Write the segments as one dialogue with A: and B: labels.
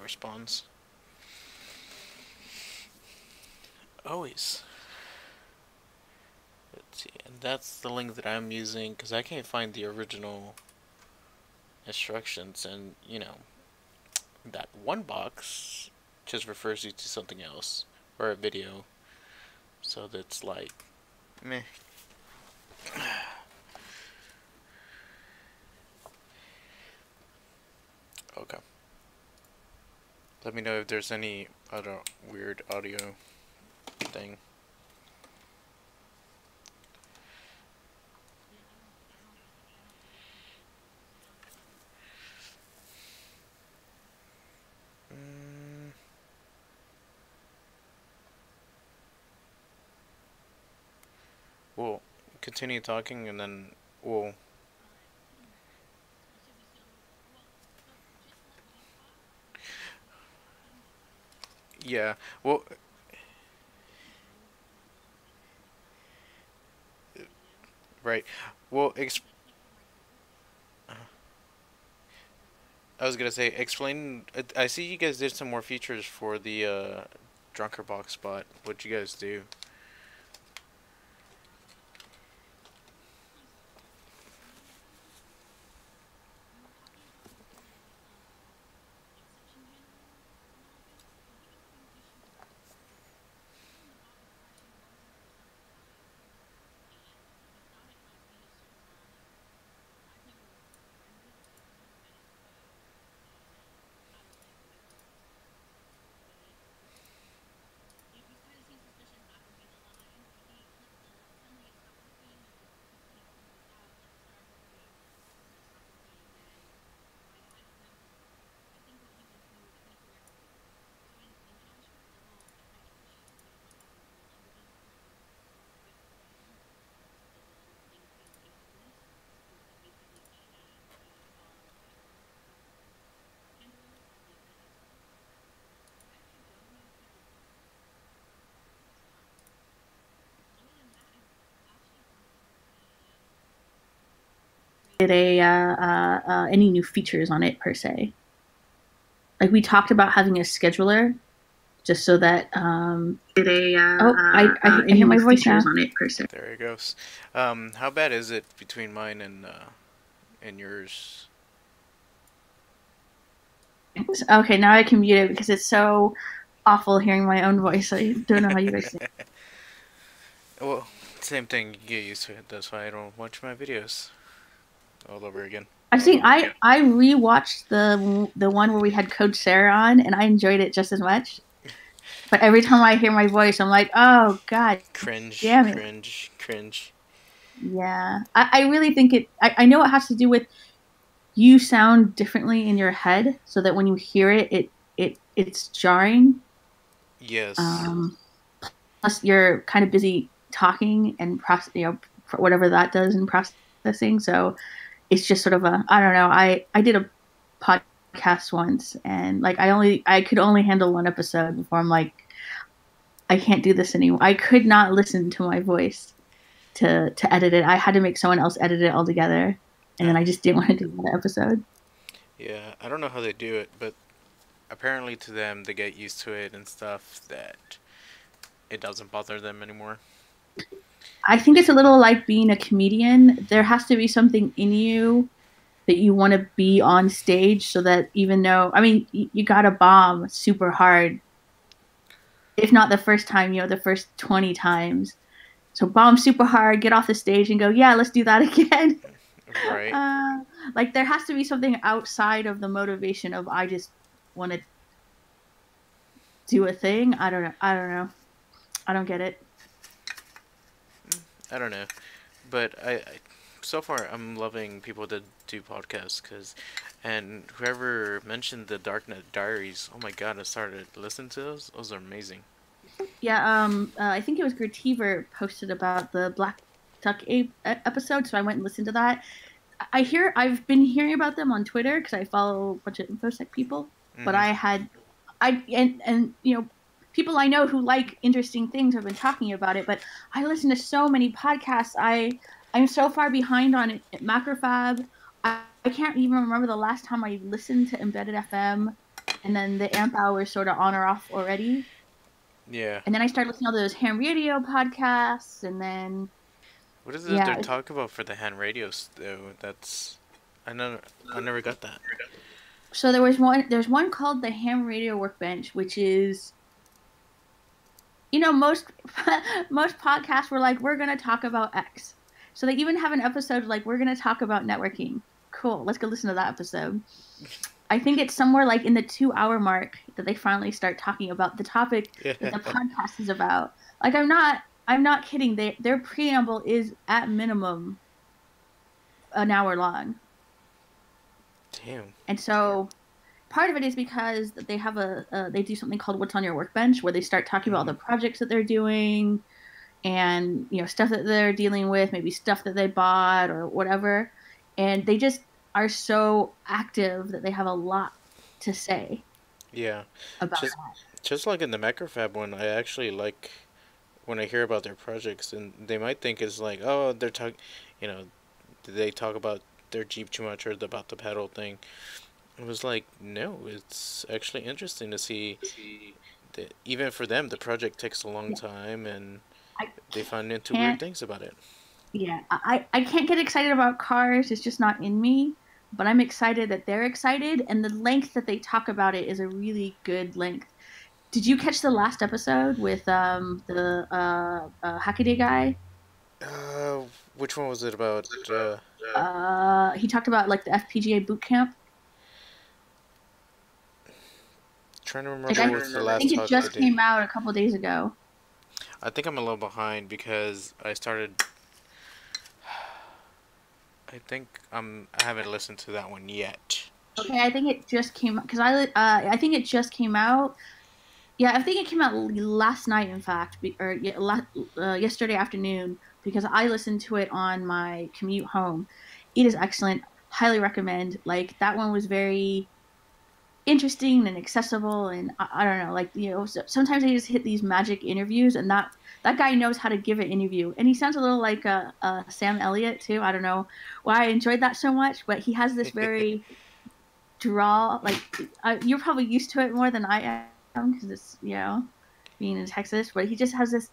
A: responds. Always. Let's see, and that's the link that I'm using because I can't find the original instructions, and that one box just refers you to something else or a video, so that's like meh. Okay. Let me know if there's any other weird audio thing. We'll continue talking and then we'll. Yeah, well, right. Well, I was gonna say, explain. I see you guys did some more features for the DrunkerBox bot. What'd you guys do?
B: Any new features on it per se. Like we talked about having a scheduler, just so that I hear my voice now.
A: On it per se. There it goes. How bad is it between mine and yours?
B: Okay, now I can mute it because it's so awful hearing my own voice. I don't know how you guys think.
A: Well, same thing. You get used to it. That's why I don't watch my videos all over again.
B: I rewatched the one where we had Coach Sarah on, and I enjoyed it just as much. But every time I hear my voice, I'm like, oh god,
A: Cringe,
B: damn it.
A: cringe, cringe.
B: Yeah, I really think it. I know it has to do with you sound differently in your head, so that when you hear it, it's jarring.
A: Yes.
B: Plus, you're kind of busy talking and whatever that does in processing. So it's just sort of a I don't know. I did a podcast once, and like I could only handle one episode before I'm like I can't do this anymore. I could not listen to my voice to edit it. I had to make someone else edit it altogether, and then I just didn't want to do that episode.
A: Yeah, I don't know how they do it, but apparently to them they get used to it and stuff that it doesn't bother them anymore.
B: I think it's a little like being a comedian. There has to be something in you that you want to be on stage so that even though, I mean, you got to bomb super hard. If not the first time, the first 20 times. So bomb super hard, get off the stage and go, yeah, let's do that again.
A: Right.
B: Like there has to be something outside of the motivation of I just want to do a thing. I don't know. I don't get it.
A: I don't know, but I so far I'm loving people that do podcasts and whoever mentioned the Darknet Diaries, oh my god, I started listening to those. Those are amazing.
B: Yeah, I think it was Grativer posted about the Black Duck episode, so I went and listened to that. I've been hearing about them on Twitter because I follow a bunch of infosec people, but and people I know who like interesting things have been talking about it, but I listen to so many podcasts. I'm so far behind on it. Macrofab. I can't even remember the last time I listened to Embedded FM. and then the amp hour is sort of on or off already.
A: Yeah.
B: And then I started listening to those ham radio podcasts, and then
A: What is it they're
B: yeah.
A: talking about for the hand radios though? I never got that.
B: So there's one called the Ham Radio Workbench, which is, most most podcasts were like, we're gonna talk about X. So they even have an episode like, we're gonna talk about networking. Cool, let's go listen to that episode. I think it's somewhere like in the 2 hour mark that they finally start talking about the topic that
A: Yeah.
B: the podcast is about. Like I'm not kidding. Their preamble is at minimum an hour long.
A: Damn.
B: And so part of it is because they have they do something called What's on Your Workbench, where they start talking about
A: Hmm.
B: the projects that they're doing, and stuff that they're dealing with, maybe stuff that they bought or whatever. And they just are so active that they have a lot to say
A: Yeah.
B: about
A: Just
B: that.
A: just like in the Macrofab one, I actually like when I hear about their projects, and they might think it's like, oh, they're talking, you know, did they talk about their Jeep too much or about the pedal thing? It was like, no, it's actually interesting to see that even for them, the project takes a long
B: Yeah,
A: time, and
B: I
A: they find into weird
B: can't.
A: things about it.
B: Yeah, I can't get excited about cars. It's just not in me. But I'm excited that they're excited, and the length that they talk about it is a really good length. Did you catch the last episode with the Hackaday guy?
A: Uh, which one was it about?
B: He talked about like the FPGA boot camp.
A: Trying to
B: Like
A: remember what was the
B: I
A: last
B: think it
A: talk they
B: just
A: did.
B: came out a couple days ago.
A: I think I'm a little behind because I haven't listened to that one yet.
B: Okay, I think it just came because I think it just came out. Yeah, I think it came out last night, in fact, or yeah, yesterday afternoon, because I listened to it on my commute home. It is excellent. Highly recommend. Like that one was very interesting and accessible, and I don't know, like sometimes they just hit these magic interviews, and that guy knows how to give an interview, and he sounds a little like Sam Elliott too. I don't know why I enjoyed that so much, but he has this very draw, like you're probably used to it more than I am because it's being in Texas, but he just has this.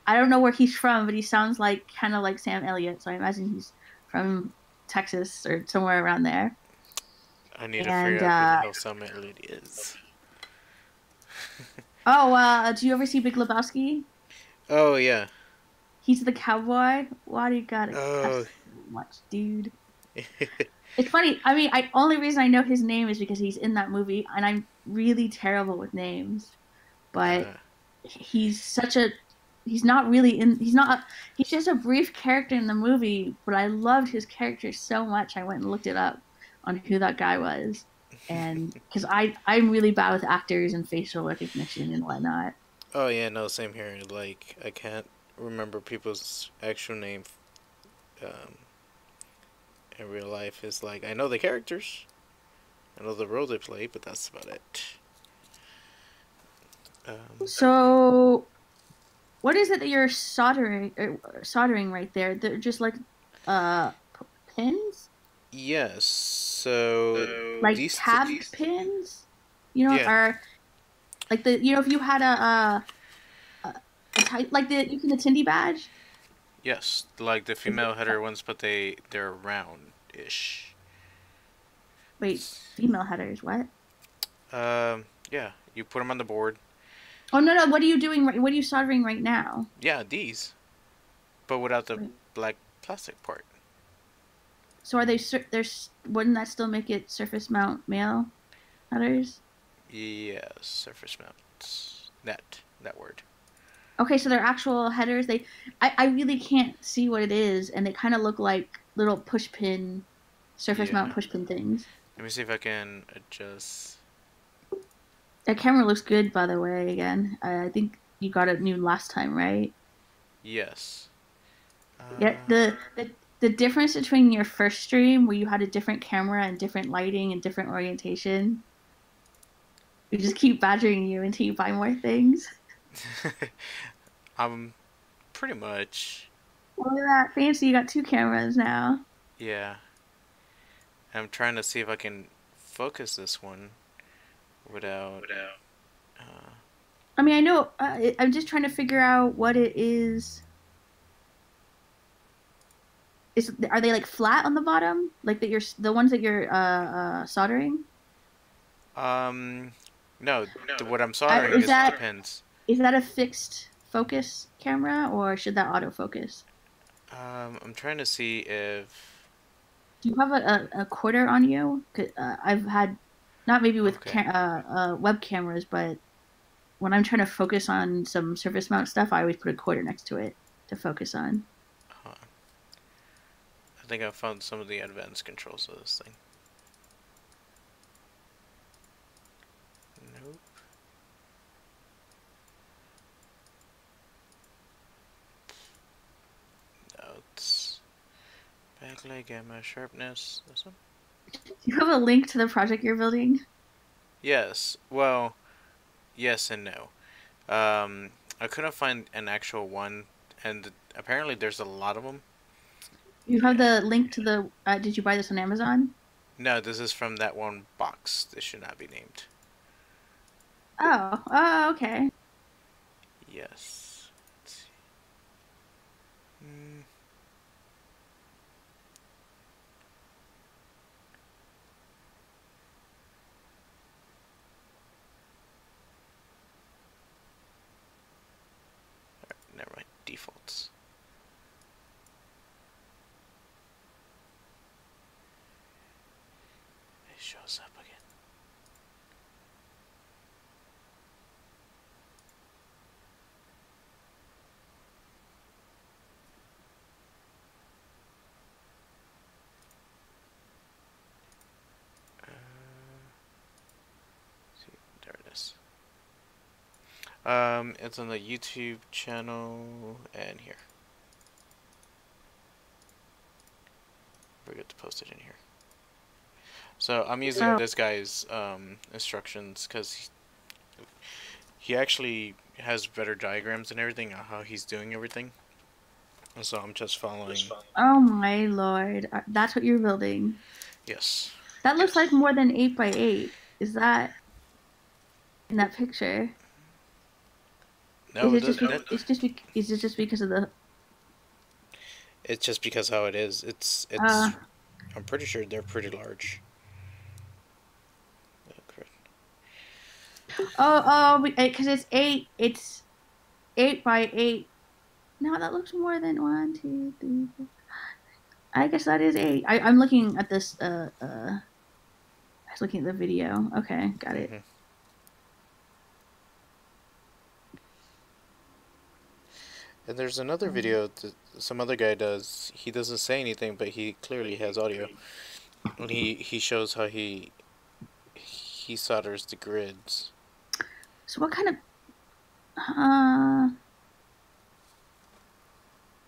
B: I don't know where he's from, but he sounds like kind of like Sam Elliott, so I imagine he's from Texas or somewhere around there.
A: I need to figure
B: And
A: out who the hell Summit Lady is.
B: oh, do you ever see Big Lebowski?
A: Oh yeah.
B: He's the cowboy. Why do you gotta
A: Oh.
B: cuss so much, dude? It's funny. I mean, I only reason I know his name is because he's in that movie, and I'm really terrible with names. But
A: uh,
B: he's such a he's not really in he's not he's just a brief character in the movie, but I loved his character so much I went and looked it up on who that guy was. And because I'm really bad with actors and facial recognition and whatnot.
A: oh yeah, no, same here. Like I can't remember people's actual name um, in real life. It's like I know the characters, I know the role they play, but that's about it. Um,
B: So what is it that you're soldering right there? They're just like pins,
A: yes. So
B: like
A: these
B: tabbed pins.
A: yeah,
B: Are like if you had a type like the Tindy badge.
A: yes, like the
B: Is
A: female header ones, but they're round ish.
B: Wait, female headers? What?
A: Yeah, you put them on the board.
B: Oh no, no. What are you doing? What are you soldering right now?
A: Yeah, these, but without the
B: Wait,
A: black plastic part.
B: so are they? There's wouldn't that still make it surface mount male headers?
A: Yes, surface mount. That word.
B: Okay, so they're actual headers. I really can't see what it is, and they kind of look like little push pin, surface
A: Yeah.
B: mount push pin things.
A: Let me see if I can adjust.
B: That camera looks good, by the way. Again, I think you got it new last time, right?
A: Yes.
B: Yeah. The difference between your first stream, where you had a different camera and different lighting and different orientation, we just keep badgering you until you buy more things.
A: I'm pretty much.
B: Look at that fancy! You got two cameras now.
A: Yeah. I'm trying to see if I can focus this one without. Uh,
B: I mean, I know. I'm just trying to figure out what it is. Are they like flat on the bottom, like that? You're the ones that you're soldering.
A: um, no, what I'm soldering is the pins.
B: Is that a fixed focus camera or should that autofocus?
A: I'm trying to see if.
B: Do you have a quarter on you? 'Cause, I've had not maybe with
A: Okay.
B: web cameras, but when I'm trying to focus on some surface mount stuff, I always put a quarter next to it to focus on.
A: Hold on. I think I found some of the advanced controls of this thing. Nope. No, it's backlight, gamma, sharpness. This one?
B: Do you have a link to the project you're building?
A: Yes. Well, yes and no. Um, I couldn't find an actual one, and apparently there's a lot of them.
B: You have
A: Yeah.
B: the link to the. Did you buy this on Amazon?
A: No, this is from that one box. This should not be named.
B: Oh, okay.
A: Yes. Let's see. Mm, never mind. Defaults. It shows up again. See, there it is. It's on the YouTube channel and here. Forget to post it in here. So I'm using
B: Oh,
A: this guy's instructions because he actually has better diagrams and everything on how he's doing everything. And so I'm just following.
B: oh my lord. That's what you're building.
A: Yes.
B: That looks like more than 8 by 8. Is that in that picture? Is
A: No,
B: it just is it just because of the
A: it's just because how it is.
B: uh
A: I'm pretty sure they're pretty large. Oh, crap.
B: because it's 8 by 8. No, that looks more than one, two, three, four. I guess that is 8. I'm looking at this I was looking at the video. Okay, got it.
A: Mhm. And there's another video that some other guy does. He doesn't say anything, but he clearly has audio. And he shows how he solders the grids.
B: So what kind of I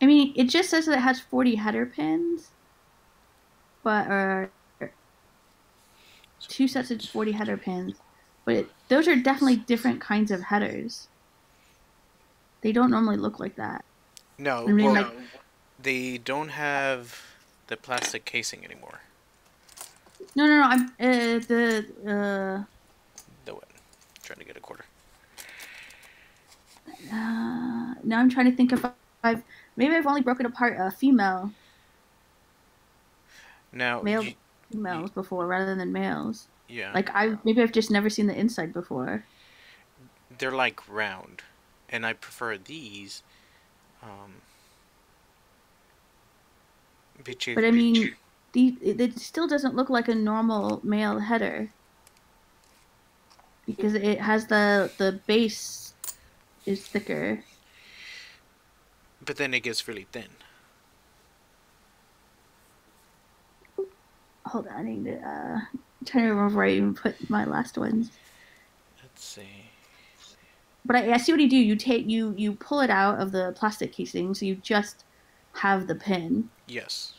B: mean, it just says that it has 40 header pins, but or
A: So,
B: two sets of 40 header pins, but those are definitely different kinds of headers. They don't normally look like that. I
A: no,
B: mean,
A: well,
B: like
A: they don't have the plastic casing anymore.
B: no. I'm the
A: The what? Trying to get a quarter.
B: now I'm trying to think if I've maybe I've only broken apart a
A: Now,
B: male
A: you
B: females before rather than males.
A: yeah,
B: Like I've just never seen the inside before.
A: they're like round, and I prefer these. Um,
B: But I mean, it still doesn't look like a normal male header because it has the base is thicker.
A: but then it gets really thin.
B: Hold on, I need to I'm trying to remember where I even put my last ones.
A: Let's see.
B: But I see what you do. You pull it out of the plastic casing, so you just have the pin,
A: Yes,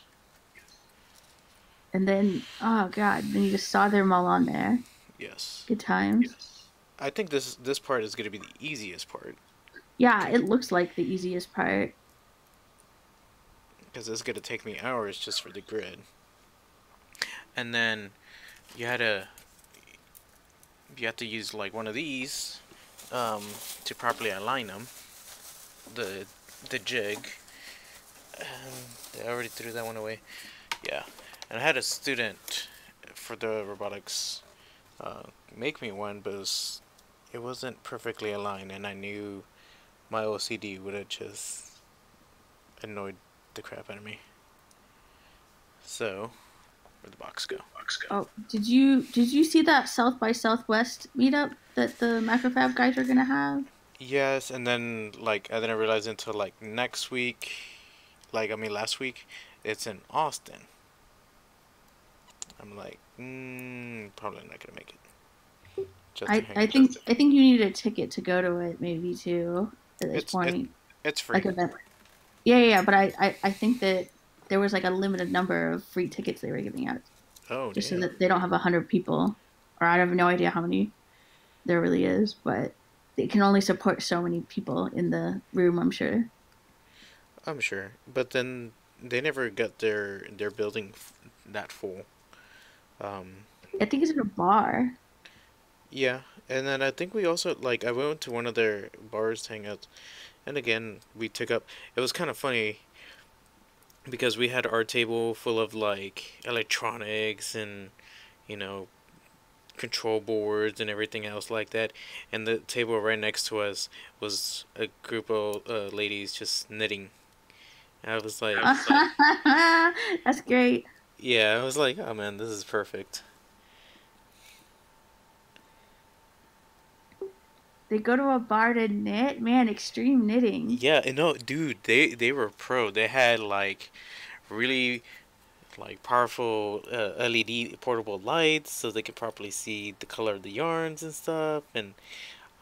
B: and then oh god, then you just solder them all on there.
A: yes.
B: Good times.
A: I think this part is gonna be the easiest part
B: Yeah,
A: because
B: it looks like the easiest part.
A: it's gonna take me hours just for the grid, and then you had to you have to use like one of these um, to properly align them. The the jig. And I already threw that one away. Yeah, and I had a student for the robotics uh, make me one, but it wasn't perfectly aligned, and I knew my OCD would have just annoyed the crap out of me. So, where'd the box go?
B: Oh, did you see that South by Southwest meetup that the Macrofab guys are gonna have?
A: Yes, and then like I didn't realize until like next week, like I mean last week, it's in Austin. I'm like, probably not gonna make it. Just to
B: I
A: hang
B: I
A: out.
B: think I think you need a ticket to go to it, maybe too. At this
A: It's it
B: point,
A: it's free.
B: like event. Yeah, yeah, yeah, but I think that there was like a limited number of free tickets they were giving out,
A: Oh
B: just so
A: damn.
B: that they don't have 100 people, or I have no idea how many there really is, but they can only support so many people in the room, I'm sure.
A: I'm sure, but then they never got their building that full. Um,
B: I think it's in a bar.
A: yeah, and then I think we also like I went to one of their bars to hang out, and again we took up. It was kind of funny because we had our table full of like electronics and you know control boards and everything else like that, and the table right next to us was a group of ladies just knitting. I was like,
B: That's great.
A: yeah, I was like, oh man, this is perfect.
B: They go to a bar to knit. Man, extreme knitting.
A: Yeah, and no, dude, they were pro. They had like really like powerful LED portable lights so they could properly see the color of the yarns and stuff. And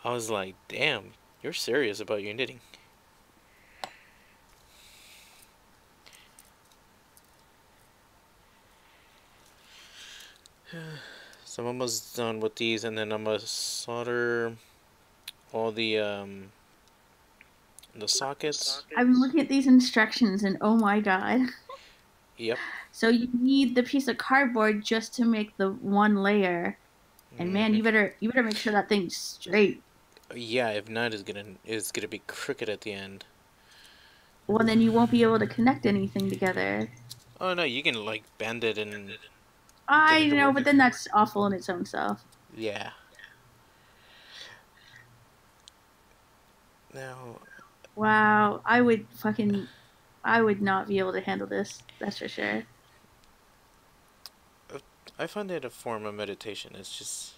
A: I was like, damn, you're serious about your knitting. So I'm almost done with these, and then I'm gonna solder all the sockets.
B: I'm looking at these instructions and oh my God.
A: Yep.
B: So you need the piece of cardboard just to make the one layer. And man,
A: Hmm.
B: you better make sure that thing's straight.
A: Yeah, if not, it's gonna be crooked at the end.
B: Well, then you won't be able to connect anything together.
A: Oh no, you can like bend it and then
B: I
A: it'll
B: know,
A: work.
B: but then that's awful in its own self.
A: Yeah. Now,
B: Wow, I would not be able to handle this. That's for sure.
A: I find it a form of meditation. It's just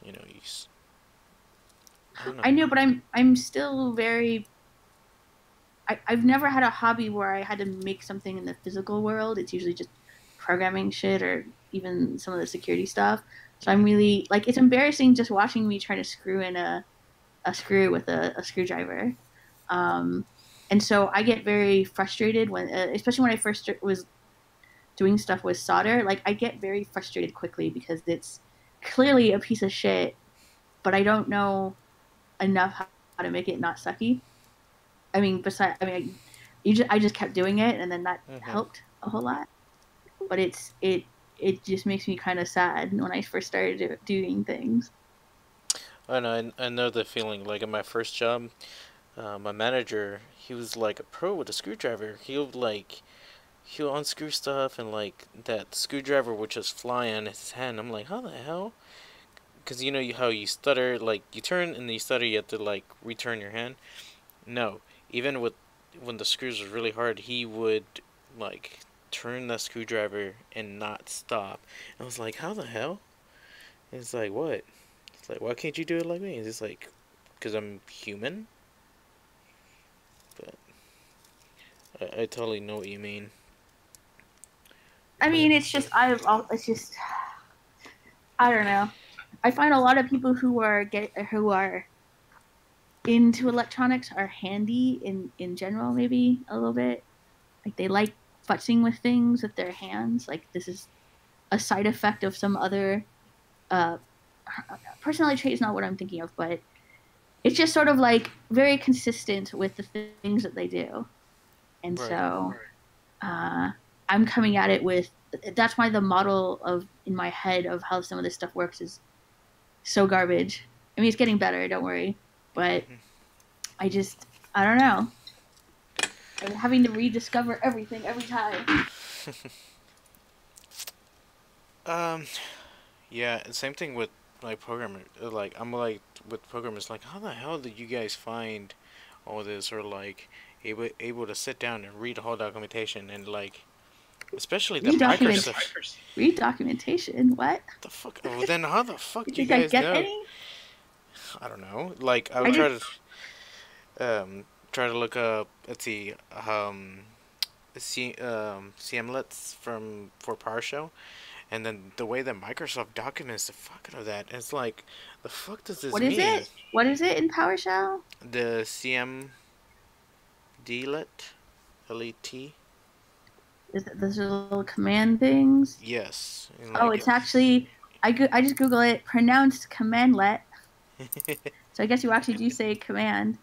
A: I don't know.
B: I know, but I'm still very. I've never had a hobby where I had to make something in the physical world. It's usually just programming shit or even some of the security stuff. So I'm
A: Hmm.
B: really like it's embarrassing just watching me try to screw in a screw with a screwdriver. Um, and so I get very frustrated when, especially when I first was doing stuff with solder. Like I get very frustrated quickly because it's clearly a piece of shit, but I don't know enough how to make it not sucky. I mean, I just kept doing it, and then that
A: Hmm.
B: helped a whole lot. But it just makes me kind of sad when I first started doing things.
A: I know. I know the feeling. Like in my first job, my manager, he was like a pro with a screwdriver. He'll unscrew stuff and like that screwdriver would just fly on his hand. I'm like, how the hell? Because you know how you stutter, like you turn and you stutter, you have to like return your hand. No, even with when the screws was really hard, he would like turn the screwdriver and not stop. I was like, how the hell? And it's like, what? It's like, why can't you do it like me? It's just like, because I'm human. But I totally know what you mean.
B: I
A: But
B: mean, it's just I don't know. I find a lot of people who are into electronics are handy in general, maybe a little bit. Like they like futzing with things with their hands. Like this is a side effect of some other uh personality trait is not what I'm thinking of, but it's just sort of like very consistent with the things that they do. And
A: right,
B: so uh, I'm coming at it with that's why the model of in my head of how some of this stuff works is so garbage. I mean, it's getting better. Don't worry, but
A: Hmm.
B: I don't know. I'm having to rediscover everything every time.
A: Um, yeah, same thing with like programmer. Like I'm like with programmers, like how the hell did you guys find all this, or like able to sit down and read the whole documentation and like especially the
B: Read document,
A: Microsoft.
B: read documentation. What?
A: The fuck? Well, then how the fuck
B: You
A: do you
B: think I
A: guys
B: get
A: know?
B: any?
A: I don't know. Like I
B: I
A: would
B: just
A: try to look up. Let's see. CMlets from for PowerShell, and then the way that Microsoft documents the fuck out of that, it's like, the fuck does this
B: what is
A: mean?
B: it? What is it in PowerShell?
A: The CMDlet, LET.
B: Is it those are little command things?
A: Yes, and
B: Oh,
A: like,
B: it's actually I just Google it, pronounced commandlet. So I guess you actually do say command.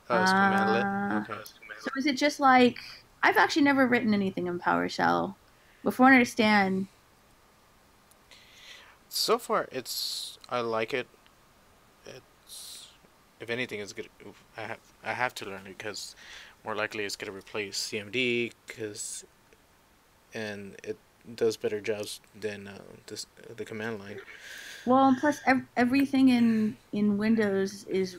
A: oh, it's commandlet. Okay.
B: So is it just like I've actually never written anything in PowerShell. Before I understand,
A: So far, I like it. It's, if anything, it's good. I have to learn it because more likely it's gonna replace CMD because and it does better jobs than the command line.
B: well, and plus everything in Windows is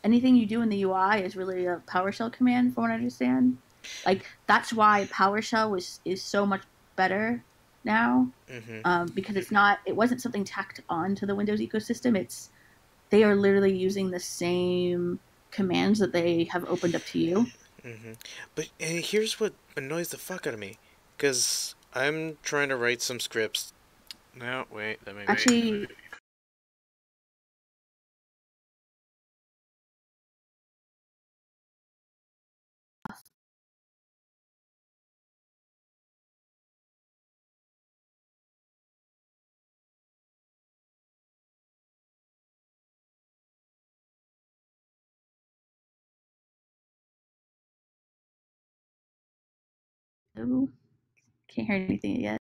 B: anything you do in the UI is really a PowerShell command, from what I understand. Like that's why PowerShell is so much better now,
A: Mhm.
B: because it wasn't something tacked on to the Windows ecosystem. They are literally using the same commands that they have opened up to you.
A: Mhm. But here's what annoys the fuck out of me, because I'm trying to write some scripts. No, wait, that may be.
B: Actually, oh, can't hear anything yet.